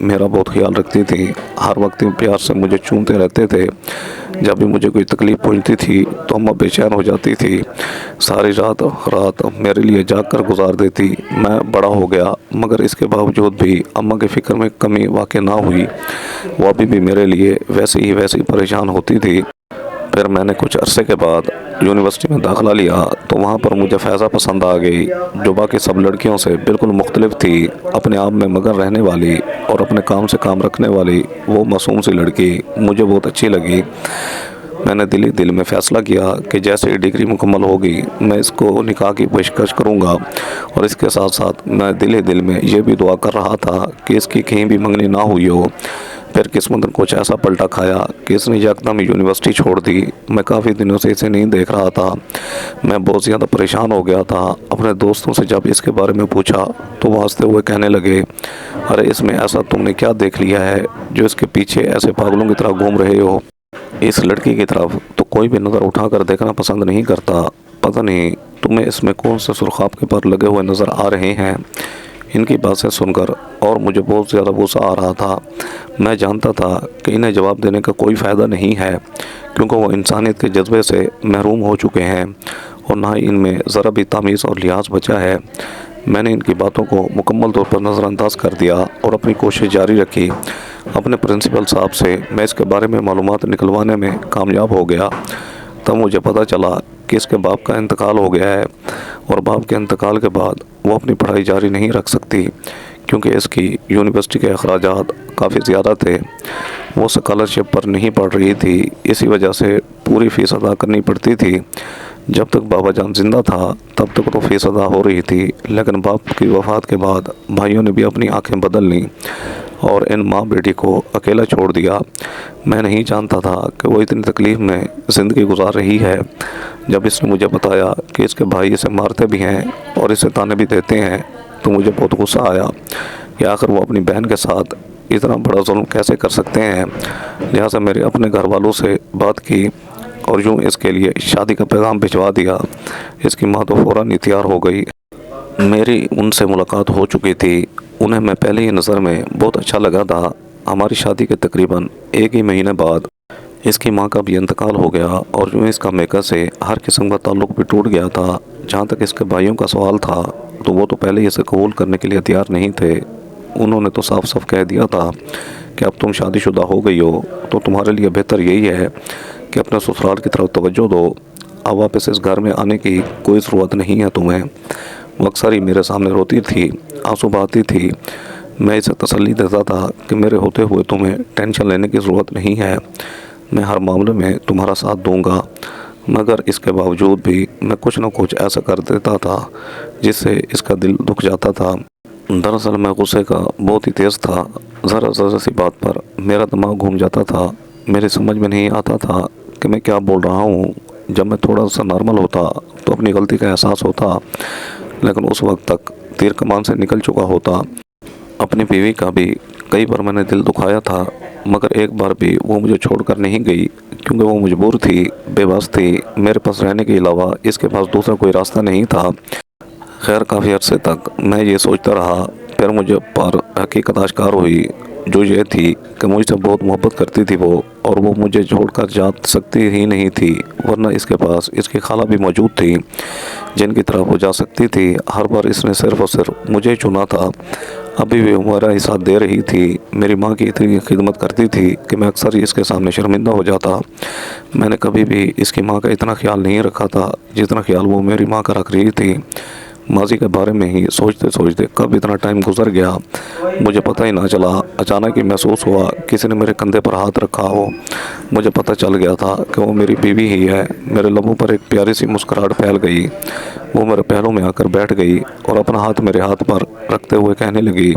میرا بہت خیال رکھتی تھیں، ہر وقت پیار سے مجھے چومتے رہتے تھے۔ جب بھی مجھے کوئی تکلیف پہنچتی تھی تو اماں بے چین ہو جاتی تھی، ساری رات میرے لیے جاگ کر گزار دیتی۔ میں بڑا ہو گیا مگر اس کے باوجود بھی اماں کی فکر میں کمی واقع نہ ہوئی، وہ ابھی بھی میرے لیے ویسے ہی پریشان ہوتی تھی۔ پھر میں نے کچھ عرصے کے بعد یونیورسٹی میں داخلہ لیا تو وہاں پر مجھے فیضہ پسند آ گئی، جو باقی سب لڑکیوں سے بالکل مختلف تھی، اپنے آپ میں مگن رہنے والی اور اپنے کام سے کام رکھنے والی وہ معصوم سی لڑکی مجھے بہت اچھی لگی۔ میں نے دل میں فیصلہ کیا کہ جیسے ہی ڈگری مکمل ہوگی میں اس کو نکاح کی پیشکش کروں گا، اور اس کے ساتھ ساتھ میں دل میں یہ بھی دعا کر رہا تھا کہ اس کی کہیں بھی منگنی نہ ہوئی ہو۔ پھر قسمت نے کچھ ایسا پلٹا کھایا کہ اس نے یکدم یونیورسٹی چھوڑ دی۔ میں کافی دنوں سے اسے نہیں دیکھ رہا تھا، میں بہت زیادہ پریشان ہو گیا تھا۔ اپنے دوستوں سے جب اس کے بارے میں پوچھا تو وہ ہنستے ہوئے کہنے لگے، ارے اس میں ایسا تم نے کیا دیکھ لیا ہے جو اس کے پیچھے ایسے پاگلوں کی طرح گھوم رہے ہو؟ اس لڑکی کی طرف تو کوئی بھی نظر اٹھا کر دیکھنا پسند نہیں کرتا، پتہ نہیں تمہیں اس میں کون سے سرخاب کے پر لگے ہوئے نظر آ رہے ہیں۔ ان کی باتیں سن کر اور مجھے بہت زیادہ غصہ آ رہا تھا۔ میں جانتا تھا کہ انہیں جواب دینے کا کوئی فائدہ نہیں ہے، کیونکہ وہ انسانیت کے جذبے سے محروم ہو چکے ہیں اور نہ ہی ان میں ذرا بھی تمیز اور لحاظ بچا ہے۔ میں نے ان کی باتوں کو مکمل طور پر نظر انداز کر دیا اور اپنی کوشش جاری رکھی۔ اپنے پرنسپل صاحب سے میں اس کے بارے میں معلومات نکلوانے میں کامیاب ہو گیا۔ تب مجھے پتہ چلا کہ اس کے باپ کا انتقال ہو گیا ہے، اور باپ کے انتقال کے بعد وہ اپنی پڑھائی جاری نہیں رکھ سکتی، کیونکہ اس کی یونیورسٹی کے اخراجات کافی زیادہ تھے۔ وہ اسکالرشپ پر نہیں پڑھ رہی تھی، اسی وجہ سے پوری فیس ادا کرنی پڑتی تھی۔ جب تک بابا جان زندہ تھا تب تک تو فیس ادا ہو رہی تھی، لیکن باپ کی وفات کے بعد بھائیوں نے بھی اپنی آنکھیں بدل لیں اور ان ماں بیٹی کو اکیلا چھوڑ دیا۔ میں نہیں جانتا تھا کہ وہ اتنی تکلیف میں زندگی گزار رہی ہے۔ جب اس نے مجھے بتایا کہ اس کے بھائی اسے مارتے بھی ہیں اور اسے تانے بھی دیتے ہیں تو مجھے بہت غصہ آیا کہ آخر وہ اپنی بہن کے ساتھ اتنا بڑا ظلم کیسے کر سکتے ہیں۔ لہٰذا میرے اپنے گھر والوں سے بات کی اور یوں اس کے لیے شادی کا پیغام بھجوا دیا۔ اس کی ماں تو فوراً ہی تیار ہو گئی۔ میری ان سے ملاقات ہو چکی تھی، انہیں میں پہلے ہی نظر میں بہت اچھا لگا تھا۔ ہماری شادی کے تقریباً 1 ہی مہینے بعد اس کی ماں کا بھی انتقال ہو گیا اور یوں اس کا میکا سے ہر قسم کا تعلق بھی ٹوٹ گیا تھا۔ جہاں تک اس کے بھائیوں کا سوال تھا تو وہ تو پہلے ہی اسے قبول کرنے کے لیے تیار نہیں تھے۔ انہوں نے تو صاف کہہ دیا تھا کہ اب تم شادی شدہ ہو گئی ہو تو تمہارے لیے بہتر یہی ہے کہ اپنے سسرال کی طرف توجہ دو، اب واپس اس گھر میں آنے کی کوئی ضرورت نہیں ہے تمہیں۔ وہ اکثر ہی میرے سامنے روتی تھی، آنسو بہاتی تھی۔ میں اسے تسلی دیتا تھا کہ میرے ہوتے ہوئے تمہیں ٹینشن لینے کی ضرورت نہیں ہے، میں ہر معاملے میں تمہارا ساتھ دوں گا، مگر اس کے باوجود بھی میں کچھ نہ کچھ ایسا کر دیتا تھا جس سے اس کا دل دکھ جاتا تھا۔ دراصل میں غصے کا بہت ہی تیز تھا، ذرا سی بات پر میرا دماغ گھوم جاتا تھا۔ میری سمجھ میں نہیں آتا تھا کہ میں کیا بول رہا ہوں۔ جب میں تھوڑا سا نارمل ہوتا تو اپنی غلطی کا احساس ہوتا، لیکن اس وقت تک تیر کمان سے نکل چکا ہوتا۔ اپنی بیوی کا بھی کئی بار میں نے دل دکھایا تھا، مگر ایک بار بھی وہ مجھے چھوڑ کر نہیں گئی، کیونکہ وہ مجبور تھی، بے بس تھی۔ میرے پاس رہنے کے علاوہ اس کے پاس دوسرا کوئی راستہ نہیں تھا۔ خیر کافی عرصے تک میں یہ سوچتا رہا، پھر مجھے پر حقیقت آشکار ہوئی، جو یہ تھی کہ مجھ سے بہت محبت کرتی تھی وہ، اور وہ مجھے چھوڑ کر جا سکتی ہی نہیں تھی، ورنہ اس کے پاس اس کی خالہ بھی موجود تھی جن کی طرف وہ جا سکتی تھی۔ ہر بار اس نے صرف اور صرف مجھے چنا تھا۔ ابھی بھی میرا ہی ساتھ دے رہی تھی، میری ماں کی اتنی خدمت کرتی تھی کہ میں اکثر ہی اس کے سامنے شرمندہ ہو جاتا۔ میں نے کبھی بھی اس کی ماں کا اتنا خیال نہیں رکھا تھا جتنا خیال وہ میری ماں کا رکھ رہی تھی۔ ماضی کے بارے میں ہی سوچتے کب اتنا ٹائم گزر گیا مجھے پتہ ہی نہ چلا۔ اچانک ہی محسوس ہوا کسی نے میرے کندھے پر ہاتھ رکھا ہو۔ مجھے پتہ چل گیا تھا کہ وہ میری بیوی ہی ہے۔ میرے لبوں پر ایک پیاری سی مسکراہٹ پھیل گئی، وہ میرے پہلوں میں آ کر بیٹھ گئی اور اپنا ہاتھ میرے ہاتھ پر رکھتے ہوئے کہنے لگی،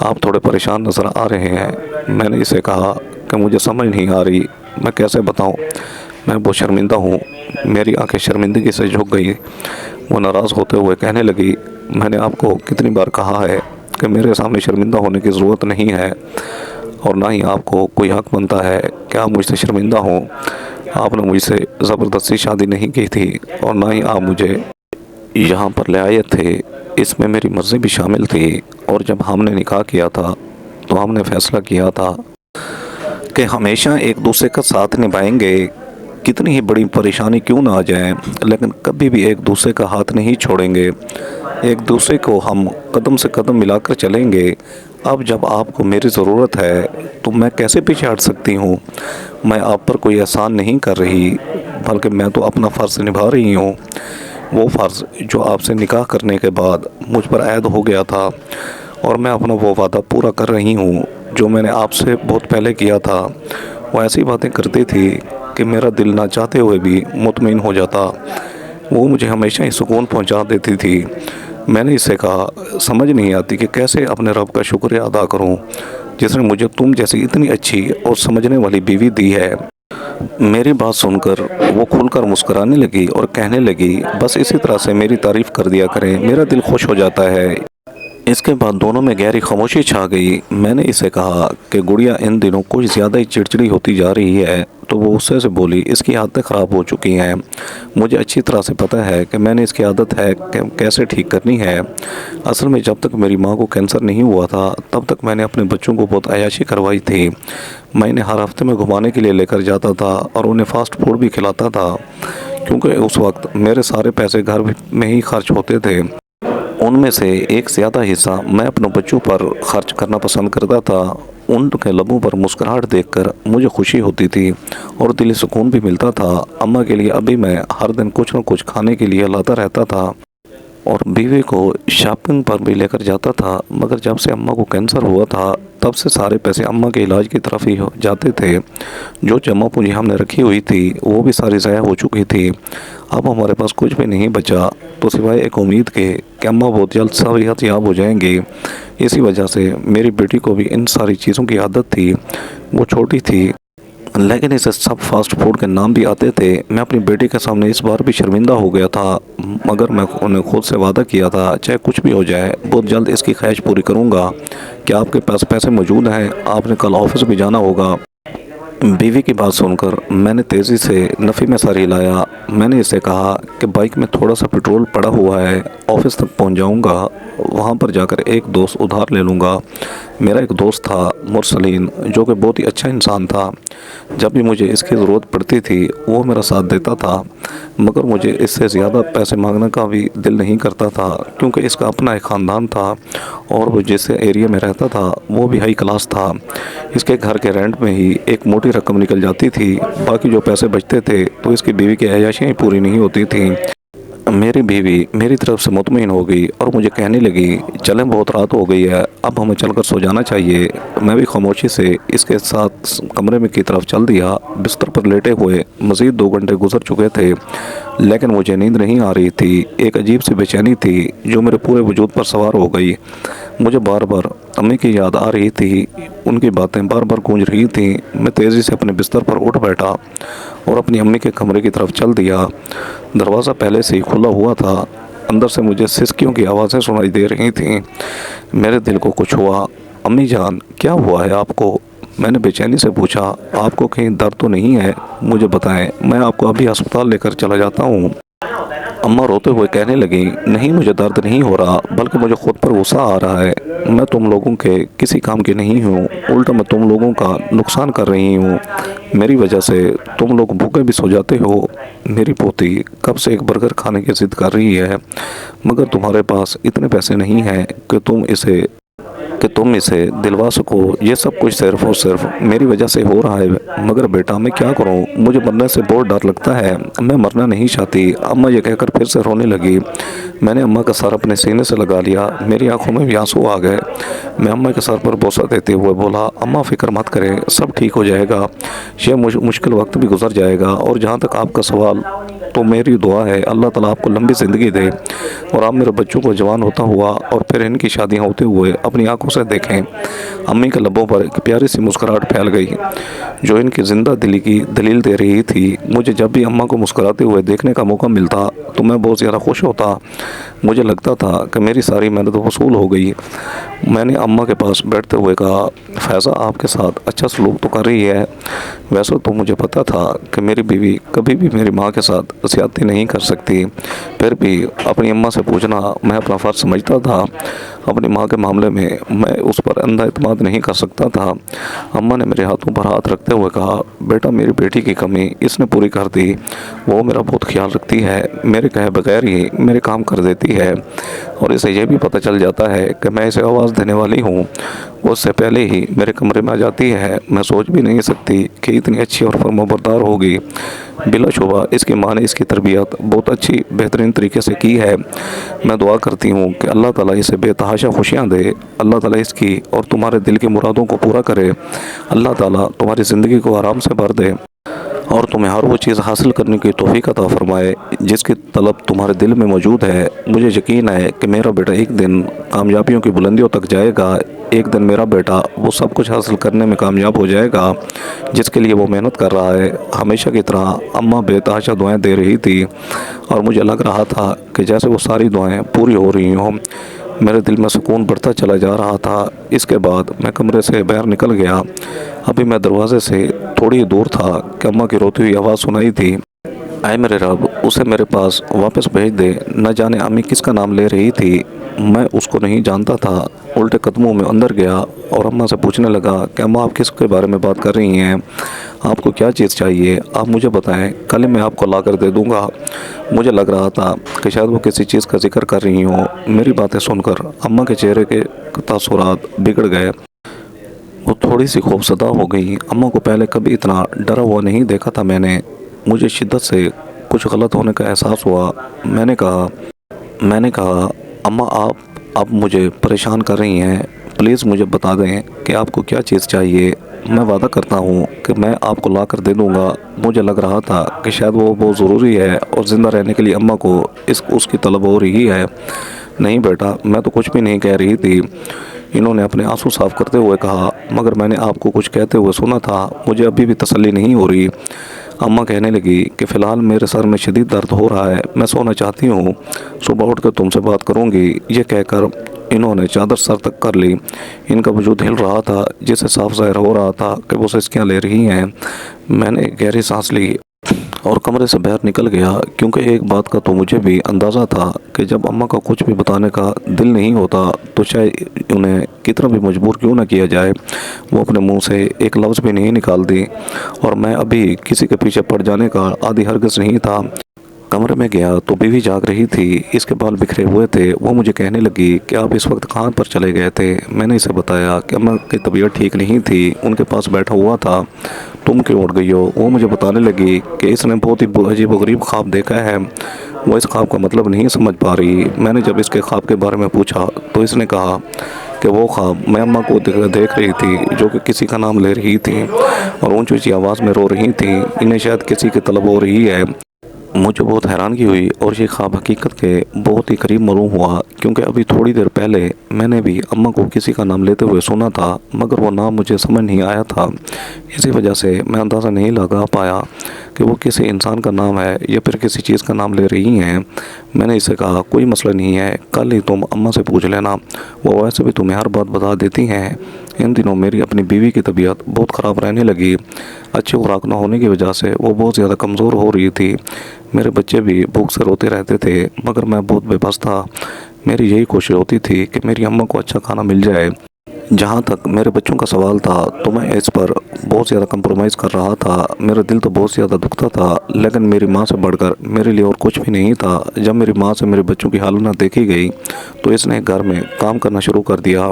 آپ تھوڑے پریشان نظر آ رہے ہیں۔ میں نے اسے کہا کہ مجھے سمجھ نہیں آ رہی، میں کیسے بتاؤں، میں بہت شرمندہ ہوں۔ میری آنکھیں شرمندگی سے جھک گئی۔ وہ ناراض ہوتے ہوئے کہنے لگی، میں نے آپ کو کتنی بار کہا ہے کہ میرے سامنے شرمندہ ہونے کی ضرورت نہیں ہے، اور نہ ہی آپ کو کوئی حق بنتا ہے کہ آپ مجھ سے شرمندہ ہوں۔ آپ نے مجھ سے زبردستی شادی نہیں کی تھی اور نہ ہی آپ مجھے یہاں پر لے آئے تھے، اس میں میری مرضی بھی شامل تھی۔ اور جب ہم نے نکاح کیا تھا تو ہم نے فیصلہ کیا تھا کہ ہمیشہ ایک دوسرے کا ساتھ نبھائیں گے، کتنی ہی بڑی پریشانی کیوں نہ آ جائیں، لیکن کبھی بھی ایک دوسرے کا ہاتھ نہیں چھوڑیں گے، ایک دوسرے کو ہم قدم سے قدم ملا کر چلیں گے۔ اب جب آپ کو میری ضرورت ہے تو میں کیسے پیچھے ہٹ سکتی ہوں؟ میں آپ پر کوئی احسان نہیں کر رہی، بلکہ میں تو اپنا فرض نبھا رہی ہوں، وہ فرض جو آپ سے نکاح کرنے کے بعد مجھ پر عائد ہو گیا تھا، اور میں اپنا وہ وعدہ پورا کر رہی ہوں جو میں نے آپ سے بہت پہلے کیا تھا۔ وہ ایسی باتیں کرتی تھی کہ میرا دل نہ چاہتے ہوئے بھی مطمئن ہو جاتا، وہ مجھے ہمیشہ ہی سکون پہنچا دیتی تھی۔ میں نے اس سے کہا سمجھ نہیں آتی کہ کیسے اپنے رب کا شکریہ ادا کروں جس نے مجھے تم جیسی اتنی اچھی اور سمجھنے والی بیوی دی ہے۔ میری بات سن کر وہ کھل کر مسکرانے لگی اور کہنے لگی بس اسی طرح سے میری تعریف کر دیا کریں، میرا دل خوش ہو جاتا ہے۔ اس کے بعد دونوں میں گہری خاموشی چھا گئی۔ میں نے اسے کہا کہ گڑیا ان دنوں کچھ زیادہ ہی چڑچڑی ہوتی جا رہی ہے، تو وہ غصے سے بولی اس کی عادتیں خراب ہو چکی ہیں، مجھے اچھی طرح سے پتہ ہے کہ میں نے اس کی عادت ہے کہ کیسے ٹھیک کرنی ہے۔ اصل میں جب تک میری ماں کو کینسر نہیں ہوا تھا تب تک میں نے اپنے بچوں کو بہت عیاشی کروائی تھی۔ میں انہیں ہر ہفتے میں گھمانے کے لیے لے کر جاتا تھا اور انہیں فاسٹ فوڈ بھی کھلاتا تھا، کیونکہ اس وقت میرے سارے پیسے گھر میں ہی خرچ ہوتے تھے۔ ان میں سے ایک زیادہ حصہ میں اپنے بچوں پر خرچ کرنا پسند کرتا تھا۔ ان کے لبوں پر مسکراہٹ دیکھ کر مجھے خوشی ہوتی تھی اور دلی سکون بھی ملتا تھا۔ اماں کے لیے ابھی میں ہر دن کچھ نہ کچھ کھانے کے لیے لاتا رہتا تھا اور بیوی کو شاپنگ پر بھی لے کر جاتا تھا، مگر جب سے اماں کو کینسر ہوا تھا تب سے سارے پیسے اماں کے علاج کی طرف ہی جاتے تھے۔ جو جمع پونجی ہم نے رکھی ہوئی تھی وہ بھی ساری ضائع ہو چکی تھی۔ اب ہمارے پاس کچھ بھی نہیں بچا تو سوائے ایک امید کے کہ اماں بہت جلد صحت یاب ہو جائیں گی۔ اسی وجہ سے میری بیٹی کو بھی ان ساری چیزوں کی عادت تھی۔ وہ چھوٹی تھی لیکن اسے سب فاسٹ فوڈ کے نام بھی آتے تھے۔ میں اپنی بیٹی کے سامنے اس بار بھی شرمندہ ہو گیا تھا، مگر میں انہیں خود سے وعدہ کیا تھا چاہے کچھ بھی ہو جائے بہت جلد اس کی خواہش پوری کروں گا۔ کیا آپ کے پاس پیسے موجود ہیں؟ آپ نے کل آفس بھی جانا ہوگا۔ بیوی کی بات سن کر میں نے تیزی سے نفی میں ساری لایا۔ میں نے اسے کہا کہ بائک میں تھوڑا سا پیٹرول پڑا ہوا ہے، آفس تک پہنچ جاؤں گا، وہاں پر جا کر ایک دوست ادھار لے لوں گا۔ میرا ایک دوست تھا مرسلین، جو کہ بہت ہی اچھا انسان تھا۔ جب بھی مجھے اس کی ضرورت پڑتی تھی وہ میرا ساتھ دیتا تھا، مگر مجھے اس سے زیادہ پیسے مانگنے کا بھی دل نہیں کرتا تھا، کیونکہ اس کا اپنا ایک خاندان تھا اور وہ جس ایریا میں رہتا تھا وہ بھی ہائی کلاس تھا۔ اس کے گھر کے رینٹ میں ہی ایک موٹی رقم نکل جاتی تھی، باقی جو پیسے بچتے تھے تو اس کی بیوی کی عیاشیاں پوری نہیں ہوتی تھیں۔ میری بیوی میری طرف سے مطمئن ہو گئی اور مجھے کہنے لگی چلیں بہت رات ہو گئی ہے، اب ہمیں چل کر سو جانا چاہیے۔ میں بھی خاموشی سے اس کے ساتھ کمرے میں کی طرف چل دیا۔ بستر پر لیٹے ہوئے مزید 2 گھنٹے گزر چکے تھے لیکن مجھے نیند نہیں آ رہی تھی۔ ایک عجیب سی بے چینی تھی جو میرے پورے وجود پر سوار ہو گئی۔ مجھے بار بار امی کی یاد آ رہی تھی، ان کی باتیں بار بار گونج رہی تھیں۔ میں تیزی سے اپنے بستر پر اٹھ بیٹھا اور اپنی امی کے کمرے کی طرف چل دیا۔ دروازہ پہلے سے ہی کھلا ہوا تھا، اندر سے مجھے سسکیوں کی آوازیں سنائی دے رہی تھیں۔ میرے دل کو کچھ ہوا۔ امی جان کیا ہوا ہے آپ کو؟ میں نے بے چینی سے پوچھا۔ آپ کو کہیں درد تو نہیں ہے؟ مجھے بتائیں، میں آپ کو ابھی ہسپتال لے کر چلا جاتا ہوں۔ اماں روتے ہوئے کہنے لگی نہیں، مجھے درد نہیں ہو رہا، بلکہ مجھے خود پر غصہ آ رہا ہے۔ میں تم لوگوں کے کسی کام کی نہیں ہوں، الٹا میں تم لوگوں کا نقصان کر رہی ہوں۔ میری وجہ سے تم لوگ بھوکے بھی سو جاتے ہو۔ میری پوتی کب سے ایک برگر کھانے کی ضد کر رہی ہے، مگر تمہارے پاس اتنے پیسے نہیں ہیں کہ تم اسے دلوا سکو۔ یہ سب کچھ صرف اور صرف میری وجہ سے ہو رہا ہے، مگر بیٹا میں کیا کروں، مجھے مرنے سے بہت ڈر لگتا ہے، میں مرنا نہیں چاہتی۔ اماں یہ کہہ کر پھر سے رونے لگی۔ میں نے اماں کا سر اپنے سینے سے لگا لیا، میری آنکھوں میں بھی آنسو آ گئے۔ میں اماں کے سر پر بوسہ دیتے ہوئے بولا اماں فکر مت کریں، سب ٹھیک ہو جائے گا، یہ مشکل وقت بھی گزر جائے گا، اور جہاں تک آپ کا سوال تو میری دعا ہے اللہ تعالیٰ آپ کو لمبی زندگی دے اور آپ میرے بچوں کو جوان ہوتا ہوا اور پھر ان کی شادیاں ہوتے ہوئے اپنی آنکھوں سے دیکھیں۔ امی کے لبوں پر ایک پیاری سی مسکراہٹ پھیل گئی جو ان کی زندہ دلی کی دلیل دے رہی تھی۔ مجھے جب بھی اماں کو مسکراتے ہوئے دیکھنے کا موقع ملتا تو میں بہت زیادہ خوش ہوتا۔ مجھے لگتا تھا کہ میری ساری محنت وصول ہو گئی۔ میں نے اماں کے پاس بیٹھتے ہوئے کہا فیضہ آپ کے ساتھ اچھا سلوک تو کر رہی ہے، ویسے تو مجھے پتا تھا کہ میری بیوی کبھی بھی میری ماں کے ساتھ زیادتی نہیں کر سکتی، پھر بھی اپنی اماں سے پوچھنا میں اپنا فرض سمجھتا تھا۔ اپنی ماں کے معاملے میں اس پر اندھا اعتماد نہیں کر سکتا تھا۔ اماں نے میرے ہاتھوں پر ہاتھ رکھتے ہوئے کہا، بیٹا میری بیٹی کی کمی اس نے پوری کر دی، وہ میرا بہت خیال رکھتی ہے، میرے کہے بغیر ہی میرے کام کر دیتی ہے، اور اسے یہ بھی پتہ چل جاتا ہے کہ میں اسے آواز دینے والی ہوں، وہ اس سے پہلے ہی میرے کمرے میں آ جاتی ہے، میں سوچ بھی نہیں سکتی کہ اتنی اچھی اور فرمانبردار ہوگی۔ بلا شبہ اس کی ماں نے اس کی تربیت بہت اچھی بہترین طریقے سے کی ہے۔ میں دعا کرتی ہوں کہ اللہ تعالیٰ اسے بے تحاشا خوشیاں دے، اللہ تعالیٰ اس کی اور تمہارے دل کی مرادوں کو پورا کرے، اللہ تعالیٰ تمہاری زندگی کو آرام سے بھر دے اور تمہیں ہر وہ چیز حاصل کرنے کی توفیق عطا فرمائے جس کی طلب تمہارے دل میں موجود ہے۔ مجھے یقین ہے کہ میرا بیٹا ایک دن کامیابیوں کی بلندیوں تک جائے گا، ایک دن میرا بیٹا وہ سب کچھ حاصل کرنے میں کامیاب ہو جائے گا جس کے لیے وہ محنت کر رہا ہے۔ ہمیشہ کی طرح اماں بے تحاشا دعائیں دے رہی تھی اور مجھے لگ رہا تھا کہ جیسے وہ ساری دعائیں پوری ہو رہی ہوں۔ میرے دل میں سکون بڑھتا چلا جا رہا تھا۔ اس کے بعد میں کمرے سے باہر نکل گیا۔ ابھی میں دروازے سے تھوڑی ہی دور تھا کہ اماں کی روتی ہوئی آواز سنائی تھی، اے میرے رب اسے میرے پاس واپس بھیج دے۔ نہ جانے امی کس کا نام لے رہی تھی، میں اس کو نہیں جانتا تھا۔ الٹے قدموں میں اندر گیا اور اماں سے پوچھنے لگا کہ اماں آپ کس کے بارے میں بات کر رہی ہیں، آپ کو کیا چیز چاہیے، آپ مجھے بتائیں، کل میں آپ کو لا کر دے دوں گا۔ مجھے لگ رہا تھا کہ شاید وہ کسی چیز کا ذکر کر رہی ہوں۔ میری باتیں سن کر اماں کے چہرے کے تاثرات بگڑ گئے، وہ تھوڑی سی خوفزدہ ہو گئی۔ اماں کو پہلے کبھی اتنا ڈرا ہوا نہیں دیکھا تھا میں نے۔ مجھے شدت سے کچھ غلط ہونے کا احساس ہوا۔ میں نے کہا اماں آپ مجھے پریشان کر رہی ہیں، پلیز مجھے بتا دیں کہ آپ کو کیا چیز چاہیے، میں وعدہ کرتا ہوں کہ میں آپ کو لا کر دے دوں گا۔ مجھے لگ رہا تھا کہ شاید وہ بہت ضروری ہے اور زندہ رہنے کے لیے اماں کو اس کی طلب ہو رہی ہے۔ نہیں بیٹا میں تو کچھ بھی نہیں کہہ رہی تھی، انہوں نے اپنے آنسو صاف کرتے ہوئے کہا، مگر میں نے آپ کو کچھ کہتے ہوئے سنا تھا، مجھے ابھی بھی تسلی نہیں ہو رہی۔ اماں کہنے لگی کہ فی الحال میرے سر میں شدید درد ہو رہا ہے، میں سونا چاہتی ہوں، صبح اٹھ کر تم سے بات کروں گی۔ یہ کہہ کر انہوں نے چادر سر تک کر لی۔ ان کا وجود ہل رہا تھا جسے صاف ظاہر ہو رہا تھا کہ وہ سسکیاں لے رہی ہیں۔ میں نے گہری سانس لی اور کمرے سے باہر نکل گیا، کیونکہ ایک بات کا تو مجھے بھی اندازہ تھا کہ جب اماں کا کچھ بھی بتانے کا دل نہیں ہوتا تو چاہے انہیں کتنا بھی مجبور کیوں نہ کیا جائے وہ اپنے منہ سے ایک لفظ بھی نہیں نکالتی، اور میں ابھی کسی کے پیچھے پڑ جانے کا عادی ہرگز نہیں تھا۔ کمرے میں گیا تو بیوی جاگ رہی تھی، اس کے بال بکھرے ہوئے تھے۔ وہ مجھے کہنے لگی کہ آپ اس وقت کہاں پر چلے گئے تھے؟ میں نے اسے بتایا کہ اماں کی طبیعت ٹھیک نہیں تھی، ان کے پاس بیٹھا ہوا تھا۔ تم کیوں اٹھ گئی ہو؟ وہ مجھے بتانے لگی کہ اس نے بہت ہی عجیب و غریب خواب دیکھا ہے، وہ اس خواب کا مطلب نہیں سمجھ پا رہی۔ میں نے جب اس کے خواب کے بارے میں پوچھا تو اس نے کہا کہ وہ خواب میں اماں کو دیکھ رہی تھی جو کہ کسی کا نام لے رہی تھی اور اونچی اونچی آواز میں رو رہی تھی، انہیں شاید کسی کی طلب ہو رہی ہے۔ مجھے بہت حیرانگی ہوئی اور یہ خواب حقیقت کے بہت ہی قریب معلوم ہوا، کیونکہ ابھی تھوڑی دیر پہلے میں نے بھی اماں کو کسی کا نام لیتے ہوئے سنا تھا، مگر وہ نام مجھے سمجھ نہیں آیا تھا۔ اسی وجہ سے میں اندازہ نہیں لگا پایا کہ وہ کسی انسان کا نام ہے یا پھر کسی چیز کا نام لے رہی ہیں۔ میں نے اسے کہا کوئی مسئلہ نہیں ہے، کل ہی تم اماں سے پوچھ لینا، وہ ویسے بھی تمہیں ہر بات بتا دیتی ہیں۔ ان دنوں میری اپنی بیوی کی طبیعت بہت خراب رہنے لگی، اچھی خوراک نہ ہونے کی وجہ سے وہ بہت زیادہ کمزور ہو رہی تھی۔ میرے بچے بھی بھوک سے روتے رہتے تھے، مگر میں بہت بے بس تھا۔ میری یہی کوشش ہوتی تھی کہ میری اماں کو اچھا کھانا مل جائے۔ جہاں تک میرے بچوں کا سوال تھا تو میں اس پر بہت زیادہ کمپرومائز کر رہا تھا۔ میرا دل تو بہت زیادہ دکھتا تھا، لیکن میری ماں سے بڑھ کر میرے لیے اور کچھ بھی نہیں تھا۔ جب میری ماں سے میرے بچوں کی حالت دیکھی گئی تو اس نے گھر میں کام کرنا شروع کر دیا۔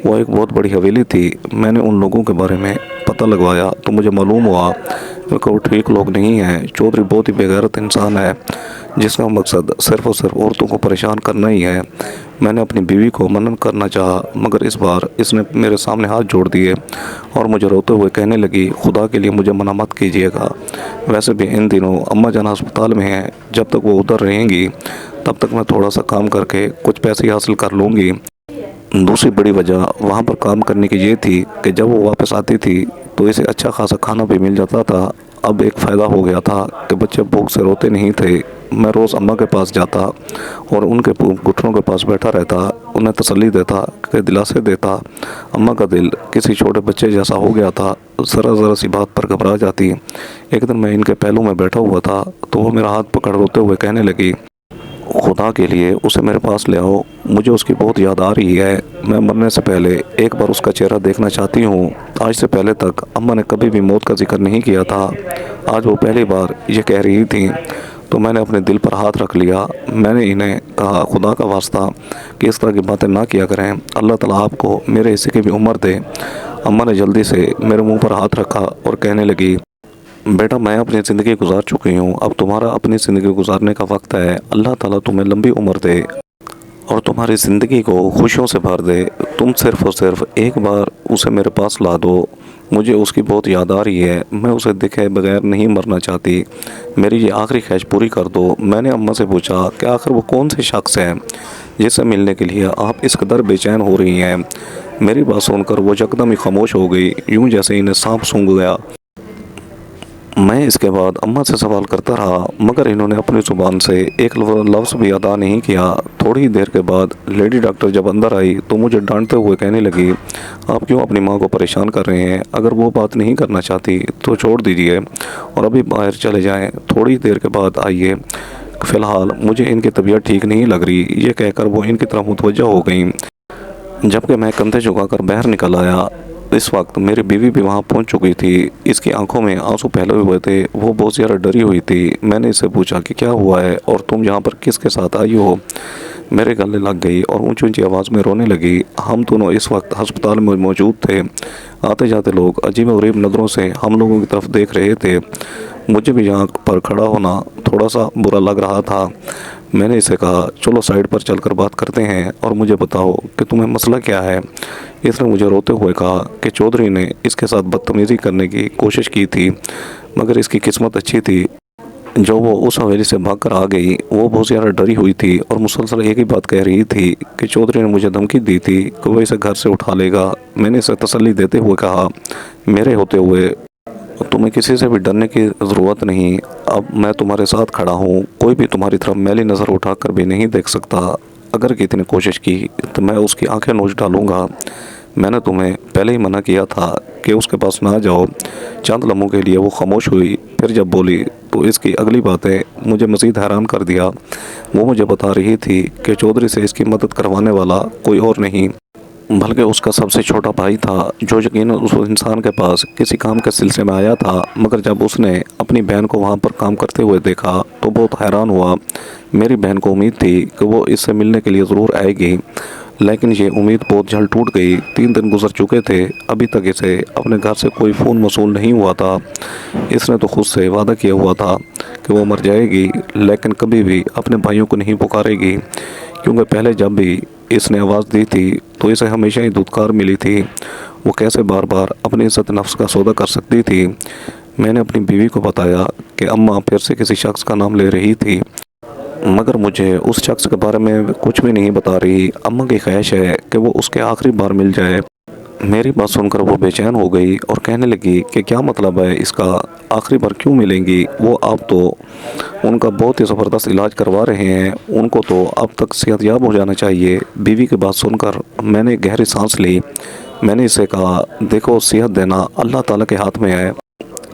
وہ ایک بہت بڑی حویلی تھی۔ میں نے ان لوگوں کے بارے میں پتہ لگوایا تو مجھے معلوم ہوا کہ وہ ٹھیک لوگ نہیں ہیں۔ چودھری بہت ہی بے غیرت انسان ہے جس کا مقصد صرف اور صرف عورتوں کو پریشان کرنا ہی ہے۔ میں نے اپنی بیوی کو منع کرنا چاہا، مگر اس بار اس نے میرے سامنے ہاتھ جوڑ دیے اور مجھے روتے ہوئے کہنے لگی خدا کے لیے مجھے منع مت کیجیے گا، ویسے بھی ان دنوں اماں جان ہسپتال میں ہیں، جب تک وہ ادھر رہیں گی تب تک میں تھوڑا سا کام کر کے کچھ پیسے حاصل کر لوں گی۔ دوسری بڑی وجہ وہاں پر کام کرنے کی یہ تھی کہ جب وہ واپس آتی تھی تو اسے اچھا خاصا کھانا بھی مل جاتا تھا۔ اب ایک فائدہ ہو گیا تھا کہ بچے بھوک سے روتے نہیں تھے۔ میں روز اماں کے پاس جاتا اور ان کے گھٹنوں کے پاس بیٹھا رہتا، انہیں تسلی دیتا کہ دلاسے دیتا۔ اماں کا دل کسی چھوٹے بچے جیسا ہو گیا تھا، ذرا سی بات پر گھبرا جاتی۔ ایک دن میں ان کے پہلو میں بیٹھا ہوا تھا تو وہ میرا ہاتھ پکڑ روتے ہوئے کہنے لگی خدا کے لیے اسے میرے پاس لے آؤ، مجھے اس کی بہت یاد آ رہی ہے، میں مرنے سے پہلے ایک بار اس کا چہرہ دیکھنا چاہتی ہوں۔ آج سے پہلے تک اماں نے کبھی بھی موت کا ذکر نہیں کیا تھا، آج وہ پہلی بار یہ کہہ رہی تھیں تو میں نے اپنے دل پر ہاتھ رکھ لیا۔ میں نے انہیں کہا خدا کا واسطہ کہ اس طرح کی باتیں نہ کیا کریں، اللہ تعالیٰ آپ کو میرے حصے کی بھی عمر دے۔ اماں نے جلدی سے میرے منہ پر ہاتھ رکھا اور کہنے لگی، بیٹا میں اپنی زندگی گزار چکی ہوں، اب تمہارا اپنی زندگی گزارنے کا وقت ہے۔ اللہ تعالیٰ تمہیں لمبی عمر دے اور تمہاری زندگی کو خوشیوں سے بھر دے۔ تم صرف اور صرف ایک بار اسے میرے پاس لا دو، مجھے اس کی بہت یاد آ رہی ہے، میں اسے دیکھے بغیر نہیں مرنا چاہتی، میری یہ آخری خواہش پوری کر دو۔ میں نے اماں سے پوچھا کہ آخر وہ کون سے شخص ہے جس سے ملنے کے لیے آپ اس قدر بے چین ہو رہی ہیں؟ میری بات سن کر وہ یکدم ہی خاموش ہو گئی، یوں جیسے انہیں سانپ سونگھ گیا۔ میں اس کے بعد اماں سے سوال کرتا رہا، مگر انہوں نے اپنی زبان سے ایک لفظ بھی ادا نہیں کیا۔ تھوڑی دیر کے بعد لیڈی ڈاکٹر جب اندر آئی تو مجھے ڈانٹتے ہوئے کہنے لگی، آپ کیوں اپنی ماں کو پریشان کر رہے ہیں؟ اگر وہ بات نہیں کرنا چاہتی تو چھوڑ دیجیے اور ابھی باہر چلے جائیں، تھوڑی دیر کے بعد آئیے، فی الحال مجھے ان کی طبیعت ٹھیک نہیں لگ رہی۔ یہ کہہ کر وہ ان کی طرف متوجہ ہو گئیں، جبکہ میں کندھے جھکا کر باہر نکل آیا۔ اس وقت میری بیوی بھی وہاں پہنچ چکی تھی، اس کی آنکھوں میں آنسو پھیلے ہوئے تھے، وہ بہت زیادہ ڈری ہوئی تھی۔ میں نے اس سے پوچھا کہ کیا ہوا ہے اور تم یہاں پر کس کے ساتھ آئی ہو؟ میرے گلے لگ گئی اور اونچی اونچی آواز میں رونے لگی۔ ہم دونوں اس وقت ہسپتال میں موجود تھے، آتے جاتے لوگ عجیب و غریب نظروں سے ہم لوگوں کی طرف دیکھ رہے تھے۔ مجھے بھی یہاں پر کھڑا ہونا تھوڑا سا برا لگ رہا تھا۔ میں نے اسے کہا چلو سائڈ پر چل کر بات کرتے ہیں اور مجھے بتاؤ کہ تمہیں مسئلہ کیا ہے۔ اس نے مجھے روتے ہوئے کہا کہ چودھری نے اس کے ساتھ بدتمیزی کرنے کی کوشش کی تھی، مگر اس کی قسمت اچھی تھی جو وہ اس حویلی سے بھاگ کر آ گئی۔ وہ بہت زیادہ ڈری ہوئی تھی اور مسلسل ایک ہی بات کہہ رہی تھی کہ چودھری نے مجھے دھمکی دی تھی کہ وہ اسے گھر سے اٹھا لے گا۔ میں نے اسے تسلی دیتے ہوئے کہا، میرے ہوتے ہوئے تمہیں کسی سے بھی ڈرنے کی ضرورت نہیں، اب میں تمہارے ساتھ کھڑا ہوں، کوئی بھی تمہاری طرف میلی نظر اٹھا کر بھی نہیں دیکھ سکتا۔ اگر کسی نے کوشش کی تو میں اس کی آنکھیں نوچ ڈالوں گا۔ میں نے تمہیں پہلے ہی منع کیا تھا کہ اس کے پاس نہ جاؤ۔ چند لمحوں کے لیے وہ خاموش ہوئی، پھر جب بولی تو اس کی اگلی باتیں مجھے مزید حیران کر دیا۔ وہ مجھے بتا رہی تھی کہ چودھری سے اس کی مدد کروانے والا کوئی اور نہیں بلکہ اس کا سب سے چھوٹا بھائی تھا، جو یقیناً اس انسان کے پاس کسی کام کے سلسلے میں آیا تھا، مگر جب اس نے اپنی بہن کو وہاں پر کام کرتے ہوئے دیکھا تو بہت حیران ہوا۔ میری بہن کو امید تھی کہ وہ اس سے ملنے کے لیے ضرور آئے گی، لیکن یہ امید بہت جلد ٹوٹ گئی۔ 3 دن گزر چکے تھے، ابھی تک اسے اپنے گھر سے کوئی فون موصول نہیں ہوا تھا۔ اس نے تو خود سے وعدہ کیا ہوا تھا کہ وہ مر جائے گی، لیکن کبھی بھی اپنے بھائیوں کو نہیں پکارے گی، کیونکہ پہلے جب بھی اس نے آواز دی تھی تو اسے ہمیشہ ہی دھتکار ملی تھی۔ وہ کیسے بار بار اپنی عزت نفس کا سودا کر سکتی تھی؟ میں نے اپنی بیوی کو بتایا کہ اماں پھر سے کسی شخص کا نام لے رہی تھی، مگر مجھے اس شخص کے بارے میں کچھ بھی نہیں بتا رہی۔ اماں کی خواہش ہے کہ وہ اس کے آخری بار مل جائے۔ میری بات سن کر وہ بے چین ہو گئی اور کہنے لگی کہ کیا مطلب ہے اس کا، آخری بار کیوں ملیں گی؟ وہ آپ تو ان کا بہت ہی زبردست علاج کروا رہے ہیں، ان کو تو اب تک صحت یاب ہو جانا چاہیے۔ بیوی کی بات سن کر میں نے گہری سانس لی۔ میں نے اسے کہا، دیکھو صحت دینا اللہ تعالیٰ کے ہاتھ میں ہے،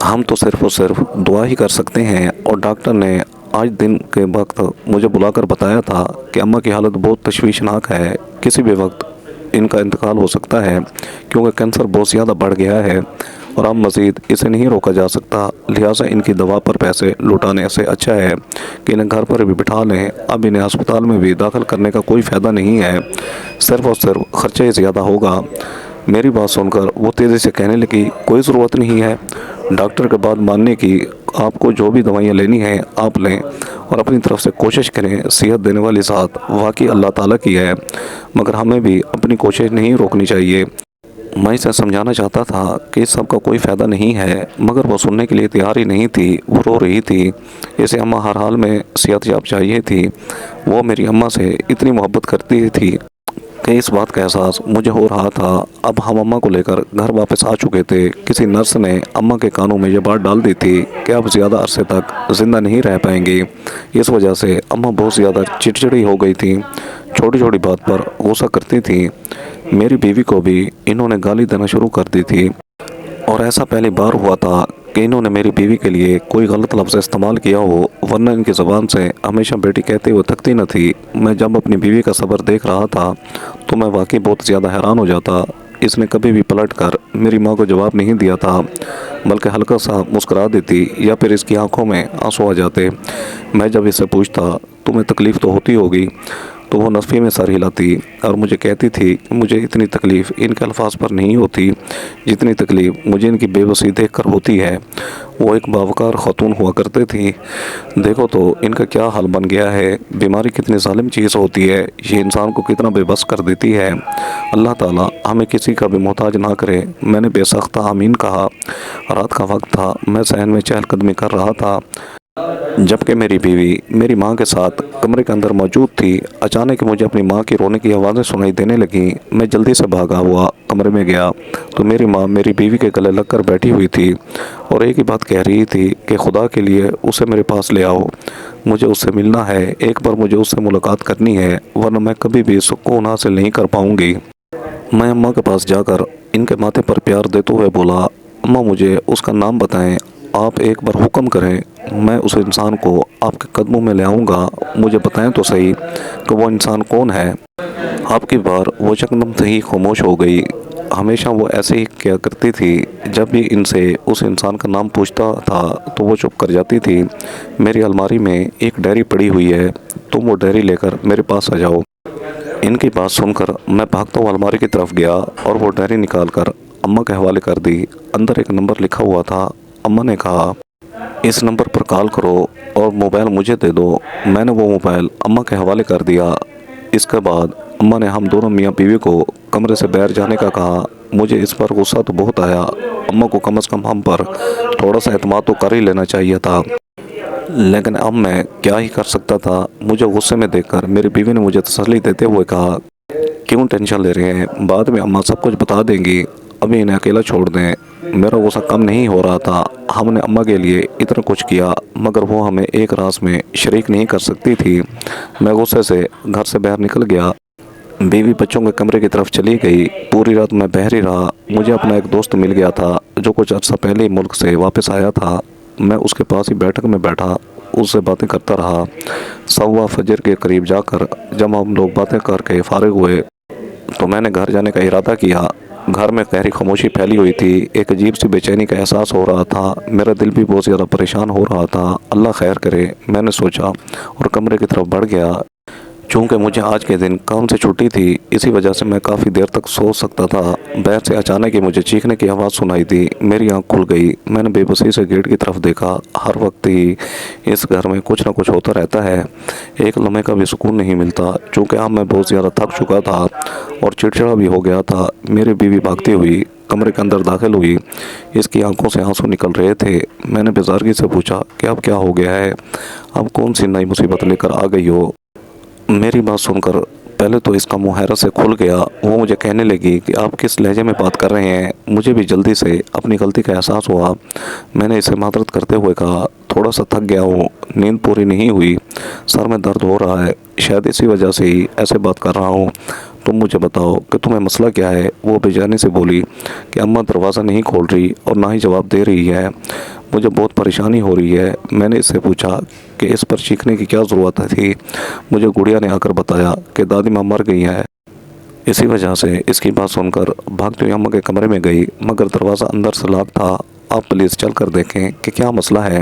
ہم تو صرف اور صرف دعا ہی کر سکتے ہیں۔ اور ڈاکٹر نے آج دن کے وقت مجھے بلا کر بتایا تھا کہ اماں کی حالت بہت تشویشناک ہے، کسی بھی وقت ان کا انتقال ہو سکتا ہے، کیونکہ کینسر بہت زیادہ بڑھ گیا ہے اور اب مزید اسے نہیں روکا جا سکتا، لہٰذا ان کی دوا پر پیسے لٹانے سے اچھا ہے کہ انہیں گھر پر بھی بٹھا لیں۔ اب انہیں ہسپتال میں بھی داخل کرنے کا کوئی فائدہ نہیں ہے، صرف اور صرف خرچہ ہی زیادہ ہوگا۔ میری بات سن کر وہ تیزی سے کہنے لگی، کوئی ضرورت نہیں ہے ڈاکٹر کے بات ماننے کی، آپ کو جو بھی دوائیاں لینی ہیں آپ لیں اور اپنی طرف سے کوشش کریں۔ صحت دینے والی ذات واقعی اللہ تعالیٰ کی ہے، مگر ہمیں بھی اپنی کوشش نہیں روکنی چاہیے۔ میں اسے سمجھانا چاہتا تھا کہ اس سب کا کوئی فائدہ نہیں ہے، مگر وہ سننے کے لیے تیار ہی نہیں تھی، وہ رو رہی تھی۔ اسے اماں ہر حال میں صحت یاب چاہیے تھی، وہ میری اماں سے اتنی محبت کرتی تھی کہ اس بات کا احساس مجھے ہو رہا تھا۔ اب ہم اماں کو لے کر گھر واپس آ چکے تھے۔ کسی نرس نے اماں کے کانوں میں یہ بات ڈال دی تھی کہ اب زیادہ عرصے تک زندہ نہیں رہ پائیں گی۔ اس وجہ سے اماں بہت زیادہ چڑچڑی ہو گئی تھیں، چھوٹی چھوٹی بات پر غصہ کرتی تھیں۔ میری بیوی کو بھی انہوں نے گالی دینا شروع کر دی تھی، اور ایسا پہلی بار ہوا تھا کہ انہوں نے میری بیوی کے لیے کوئی غلط لفظ استعمال کیا ہو، ورنہ ان کی زبان سے ہمیشہ بیٹی کہتے ہوئے تھکتی نہ تھی۔ میں جب اپنی بیوی کا صبر دیکھ رہا تھا تو میں واقعی بہت زیادہ حیران ہو جاتا۔ اس نے کبھی بھی پلٹ کر میری ماں کو جواب نہیں دیا تھا، بلکہ ہلکا سا مسکرا دیتی یا پھر اس کی آنکھوں میں آنسو آ جاتے۔ میں جب اس سے پوچھتا تمہیں تکلیف تو ہوتی ہوگی، تو وہ نفی میں سر ہلاتی اور مجھے کہتی تھی کہ مجھے اتنی تکلیف ان کے الفاظ پر نہیں ہوتی جتنی تکلیف مجھے ان کی بے بسی دیکھ کر ہوتی ہے۔ وہ ایک باوقار خاتون ہوا کرتے تھی۔ دیکھو تو ان کا کیا حال بن گیا ہے۔ بیماری کتنی ظالم چیز ہوتی ہے، یہ انسان کو کتنا بے بس کر دیتی ہے۔ اللہ تعالیٰ ہمیں کسی کا بھی محتاج نہ کرے۔ میں نے بے سختہ آمین کہا۔ رات کا وقت تھا، میں صحن میں چہل قدمی کر رہا تھا، جبکہ میری بیوی میری ماں کے ساتھ کمرے کے اندر موجود تھی۔ اچانک مجھے اپنی ماں کی رونے کی آوازیں سنائی دینے لگیں۔ میں جلدی سے بھاگا ہوا کمرے میں گیا تو میری ماں میری بیوی کے گلے لگ کر بیٹھی ہوئی تھی اور ایک ہی بات کہہ رہی تھی کہ خدا کے لیے اسے میرے پاس لے آؤ، مجھے اس سے ملنا ہے، ایک بار مجھے اس سے ملاقات کرنی ہے، ورنہ میں کبھی بھی سکون حاصل نہیں کر پاؤں گی۔ میں اماں کے پاس جا کر ان کے ماتھے پر پیار دیتے ہوئے بولا، اماں مجھے اس کا نام بتائیں، آپ ایک بار حکم کریں، میں اس انسان کو آپ کے قدموں میں لے آؤں گا، مجھے بتائیں تو صحیح کہ وہ انسان کون ہے۔ آپ کی بار وہ یکدم سے ہی خاموش ہو گئی۔ ہمیشہ وہ ایسے ہی کیا کرتی تھی، جب بھی ان سے اس انسان کا نام پوچھتا تھا تو وہ چپ کر جاتی تھی۔ میری الماری میں ایک ڈائری پڑی ہوئی ہے، تم وہ ڈائری لے کر میرے پاس آ جاؤ۔ ان کی بات سن کر میں بھاگتا ہوا الماری کی طرف گیا اور وہ ڈائری نکال کر اماں کے حوالے کر دی۔ اندر ایک نمبر لکھا ہوا تھا۔ اماں نے کہا، اس نمبر پر کال کرو اور موبائل مجھے دے دو۔ میں نے وہ موبائل اماں کے حوالے کر دیا۔ اس کے بعد اماں نے ہم دونوں میاں بیوی کو کمرے سے باہر جانے کا کہا۔ مجھے اس پر غصہ تو بہت آیا۔ اماں کو کم از کم ہم پر تھوڑا سا اعتماد تو کر ہی لینا چاہیے تھا، لیکن اب میں کیا ہی کر سکتا تھا۔ مجھے غصے میں دیکھ کر میری بیوی نے مجھے تسلی دیتے ہوئے کہا، کیوں ٹینشن لے رہے ہیں، بعد میں اماں سب کچھ بتا دیں گی، ابھی انہیں اکیلا چھوڑ دیں۔ میرا غصہ کم نہیں ہو رہا تھا۔ ہم نے اماں کے لیے اتنا کچھ کیا مگر وہ ہمیں ایک راز میں شریک نہیں کر سکتی تھی۔ میں غصے سے گھر سے باہر نکل گیا۔ بیوی بچوں کے کمرے کی طرف چلی گئی۔ پوری رات میں باہر ہی رہا۔ مجھے اپنا ایک دوست مل گیا تھا جو کچھ عرصہ پہلے ہی ملک سے واپس آیا تھا۔ میں اس کے پاس ہی بیٹھک میں بیٹھا، اس سے باتیں کرتا رہا۔ سوا فجر کے قریب جا کر جب ہم لوگ باتیں کر کے فارغ ہوئے تو میں نے گھر جانے کا ارادہ کیا۔ گھر میں گہری خاموشی پھیلی ہوئی تھی، ایک عجیب سی بے چینی کا احساس ہو رہا تھا، میرا دل بھی بہت زیادہ پریشان ہو رہا تھا۔ اللہ خیر کرے، میں نے سوچا اور کمرے کی طرف بڑھ گیا۔ چونکہ مجھے آج کے دن کام سے چھٹی تھی، اسی وجہ سے میں کافی دیر تک سو سکتا تھا۔ باہر سے اچانک ہی مجھے چیخنے کی آواز سنائی دی۔ میری آنکھ کھل گئی۔ میں نے بے بسی سے گیٹ کی طرف دیکھا۔ ہر وقت ہی اس گھر میں کچھ نہ کچھ ہوتا رہتا ہے، ایک لمحے کا بھی سکون نہیں ملتا۔ چونکہ اب میں بہت زیادہ تھک چکا تھا اور چڑچڑا بھی ہو گیا تھا۔ میری بیوی بھاگتی ہوئی کمرے کے اندر داخل ہوئی۔ اس کی آنکھوں سے آنسو نکل رہے تھے۔ میں نے بیزارگی سے پوچھا کہ اب کیا ہو گیا ہے، اب کون سی نئی مصیبت لے کر آ گئی ہو۔ میری بات سن کر پہلے تو اس کا منہ حیرت سے کھل گیا۔ وہ مجھے کہنے لگی کہ آپ کس لہجے میں بات کر رہے ہیں۔ مجھے بھی جلدی سے اپنی غلطی کا احساس ہوا۔ میں نے اسے معذرت کرتے ہوئے کہا، تھوڑا سا تھک گیا ہوں، نیند پوری نہیں ہوئی، سر میں درد ہو رہا ہے، شاید اسی وجہ سے ہی ایسے بات کر رہا ہوں۔ تم مجھے بتاؤ کہ تمہیں مسئلہ کیا ہے۔ وہ بے جانی سے بولی کہ اماں دروازہ نہیں کھول رہی اور نہ ہی جواب دے رہی ہے، مجھے بہت پریشانی ہو رہی ہے۔ میں نے اس سے پوچھا کہ اس پر چیخنے کی کیا ضرورت تھی۔ مجھے گڑیا نے آ کر بتایا کہ دادی ماں مر گئی ہے۔ اسی وجہ سے اس کی بات سن کر بھاگتی ہوئی اماں کے کمرے میں گئی، مگر دروازہ اندر سے لاک تھا۔ آپ پلیز چل کر دیکھیں کہ کیا مسئلہ ہے،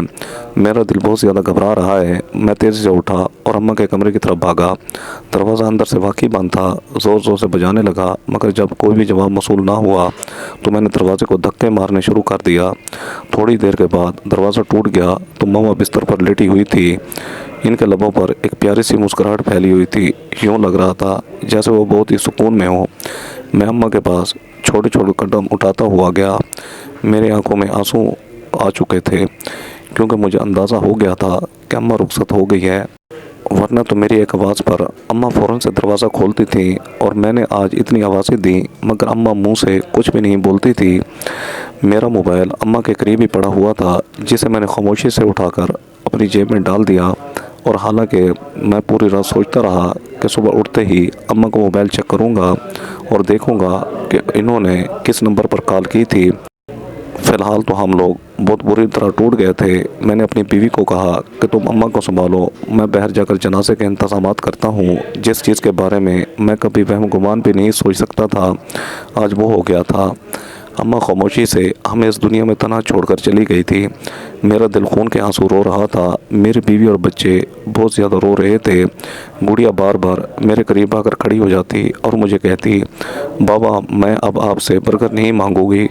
میرا دل بہت زیادہ گھبرا رہا ہے۔ میں تیزی سے اٹھا اور اماں کے کمرے کی طرف بھاگا۔ دروازہ اندر سے واقعی بند تھا۔ زور زور سے بجانے لگا، مگر جب کوئی بھی جواب موصول نہ ہوا تو میں نے دروازے کو دھکے مارنے شروع کر دیا۔ تھوڑی دیر کے بعد دروازہ ٹوٹ گیا تو ماما بستر پر لیٹی ہوئی تھی۔ ان کے لبوں پر ایک پیاری سی مسکراہٹ پھیلی ہوئی تھی، یوں لگ رہا تھا جیسے وہ بہت ہی سکون میں ہوں۔ میں اماں کے پاس چھوٹے چھوٹے قدم اٹھاتا ہوا گیا۔ میری آنکھوں میں آنسو آ چکے تھے، کیونکہ مجھے اندازہ ہو گیا تھا کہ اماں رخصت ہو گئی ہے، ورنہ تو میری ایک آواز پر اماں فوراً سے دروازہ کھولتی تھیں۔ اور میں نے آج اتنی آوازیں دیں مگر اماں منہ سے کچھ بھی نہیں بولتی تھی۔ میرا موبائل اماں کے قریب ہی پڑا ہوا تھا، جسے میں نے خاموشی سے اٹھا کر اپنی جیب میں ڈال دیا۔ اور حالانکہ میں پوری رات سوچتا رہا کہ صبح اٹھتے ہی اماں کو موبائل چیک کروں گا اور دیکھوں گا کہ انہوں نے کس نمبر پر کال کی تھی۔ فی الحال تو ہم لوگ بہت بری طرح ٹوٹ گئے تھے۔ میں نے اپنی بیوی کو کہا کہ تم اماں کو سنبھالو، میں باہر جا کر جنازے کے انتظامات کرتا ہوں۔ جس چیز کے بارے میں میں کبھی وہم گمان بھی نہیں سوچ سکتا تھا، آج وہ ہو گیا تھا۔ اماں خاموشی سے ہمیں اس دنیا میں تنہا چھوڑ کر چلی گئی تھی۔ میرا دل خون کے آنسو رو رہا تھا۔ میری بیوی اور بچے بہت زیادہ رو رہے تھے۔ گڑیا بار بار میرے قریب آ کر کھڑی ہو جاتی اور مجھے کہتی، بابا میں اب آپ سے برکت نہیں مانگوں گی،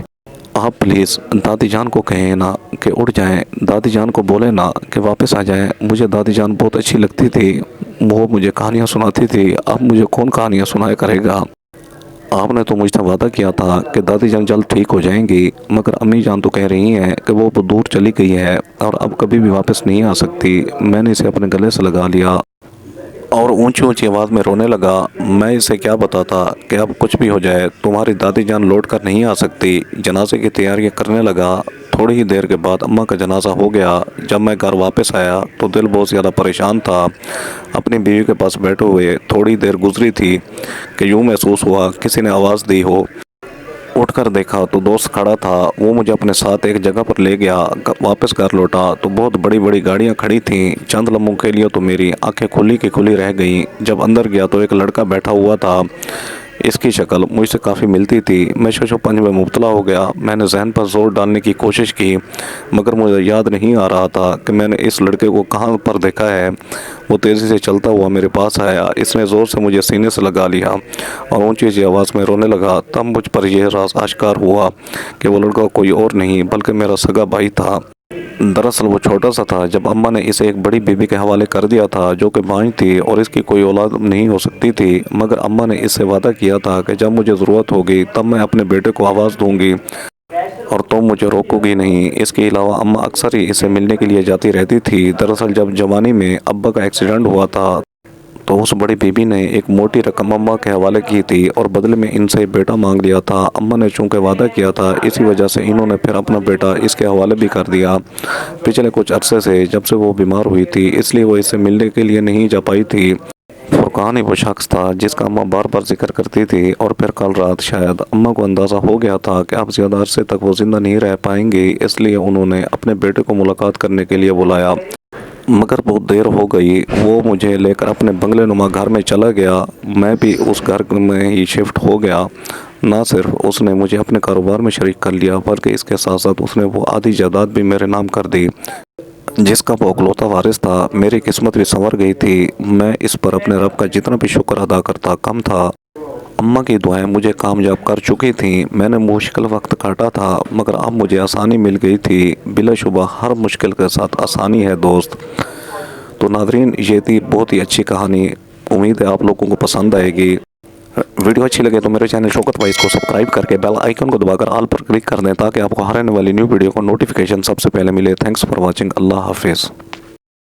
آپ پلیز دادی جان کو کہیں نا کہ اٹھ جائیں، دادی جان کو بولیں نا کہ واپس آ جائیں۔ مجھے دادی جان بہت اچھی لگتی تھی، وہ مجھے کہانیاں سناتی تھی، اب مجھے کون کہانیاں سنایا کرے گا؟ آپ نے تو مجھ سے وعدہ کیا تھا کہ دادی جان جلد ٹھیک ہو جائیں گی، مگر امی جان تو کہہ رہی ہیں کہ وہ دور چلی گئی ہے اور اب کبھی بھی واپس نہیں آ سکتی۔ میں نے اسے اپنے گلے سے لگا لیا اور اونچی اونچی آواز میں رونے لگا۔ میں اسے کیا بتاتا کہ اب کچھ بھی ہو جائے تمہاری دادی جان لوٹ کر نہیں آ سکتی۔ جنازے کی تیاریاں کرنے لگا۔ تھوڑی ہی دیر کے بعد اماں کا جنازہ ہو گیا۔ جب میں گھر واپس آیا تو دل بہت زیادہ پریشان تھا۔ اپنی بیوی کے پاس بیٹھے ہوئے تھوڑی دیر گزری تھی کہ یوں محسوس ہوا کسی نے آواز دی ہو۔ اٹھ کر دیکھا تو دوست کھڑا تھا، وہ مجھے اپنے ساتھ ایک جگہ پر لے گیا۔ واپس گھر لوٹا تو بہت بڑی بڑی گاڑیاں کھڑی تھیں۔ چند لمحوں کے لیے تو میری آنکھیں کھلی کی کھلی رہ گئیں۔ جب اندر گیا تو ایک لڑکا بیٹھا ہوا تھا، اس کی شکل مجھ سے کافی ملتی تھی۔ میں شش و پنج میں مبتلا ہو گیا۔ میں نے ذہن پر زور ڈالنے کی کوشش کی مگر مجھے یاد نہیں آ رہا تھا کہ میں نے اس لڑکے کو کہاں پر دیکھا ہے۔ وہ تیزی سے چلتا ہوا میرے پاس آیا، اس نے زور سے مجھے سینے سے لگا لیا اور اونچی سی آواز میں رونے لگا۔ تب مجھ پر یہ راز آشکار ہوا کہ وہ لڑکا کوئی اور نہیں بلکہ میرا سگا بھائی تھا۔ دراصل وہ چھوٹا سا تھا جب اماں نے اسے ایک بڑی بیوی کے حوالے کر دیا تھا جو کہ بانجھ تھی اور اس کی کوئی اولاد نہیں ہو سکتی تھی، مگر اماں نے اس سے وعدہ کیا تھا کہ جب مجھے ضرورت ہوگی تب میں اپنے بیٹے کو آواز دوں گی اور تم مجھے روکو گی نہیں۔ اس کے علاوہ اماں اکثر ہی اسے ملنے کے لیے جاتی رہتی تھی۔ دراصل جب جوانی میں ابا کا ایکسیڈنٹ ہوا تھا تو اس بڑی بیوی نے ایک موٹی رقم اماں کے حوالے کی تھی اور بدلے میں ان سے بیٹا مانگ لیا تھا۔ اماں نے چونکہ وعدہ کیا تھا، اسی وجہ سے انہوں نے پھر اپنا بیٹا اس کے حوالے بھی کر دیا۔ پچھلے کچھ عرصے سے جب سے وہ بیمار ہوئی تھی اس لیے وہ اس سے ملنے کے لیے نہیں جا پائی تھی۔ فرقان ہی وہ شخص تھا جس کا اماں بار بار ذکر کرتی تھی اور پھر کل رات شاید اماں کو اندازہ ہو گیا تھا کہ اب زیادہ عرصے تک وہ زندہ نہیں رہ پائیں گے، اس لیے انہوں نے اپنے بیٹے کو ملاقات کرنے کے لیے بلایا۔ مگر بہت دیر ہو گئی، وہ مجھے لے کر اپنے بنگلے نما گھر میں چلا گیا۔ میں بھی اس گھر میں ہی شفٹ ہو گیا۔ نہ صرف اس نے مجھے اپنے کاروبار میں شریک کر لیا بلکہ اس کے ساتھ ساتھ اس نے وہ آدھی جائیداد بھی میرے نام کر دی جس کا وہ اکلوتا وارث تھا۔ میری قسمت بھی سنور گئی تھی۔ میں اس پر اپنے رب کا جتنا بھی شکر ادا کرتا کم تھا۔ اماں کی دعائیں مجھے کامیاب کر چکی تھیں۔ میں نے مشکل وقت کاٹا تھا مگر اب مجھے آسانی مل گئی تھی۔ بلا شبہ ہر مشکل کے ساتھ آسانی ہے دوست۔ تو ناظرین، یہ تھی بہت ہی اچھی کہانی، امید ہے آپ لوگوں کو پسند آئے گی۔ ویڈیو اچھی لگے تو میرے چینل شوکت وائس کو سبسکرائب کر کے بیل آئیکن کو دبا کر آل پر کلک کر دیں تاکہ آپ کو ہر آنے والی نیو ویڈیو کو نوٹیفیکیشن سب سے پہلے ملے۔ Thanks for watching. اللہ حافظ۔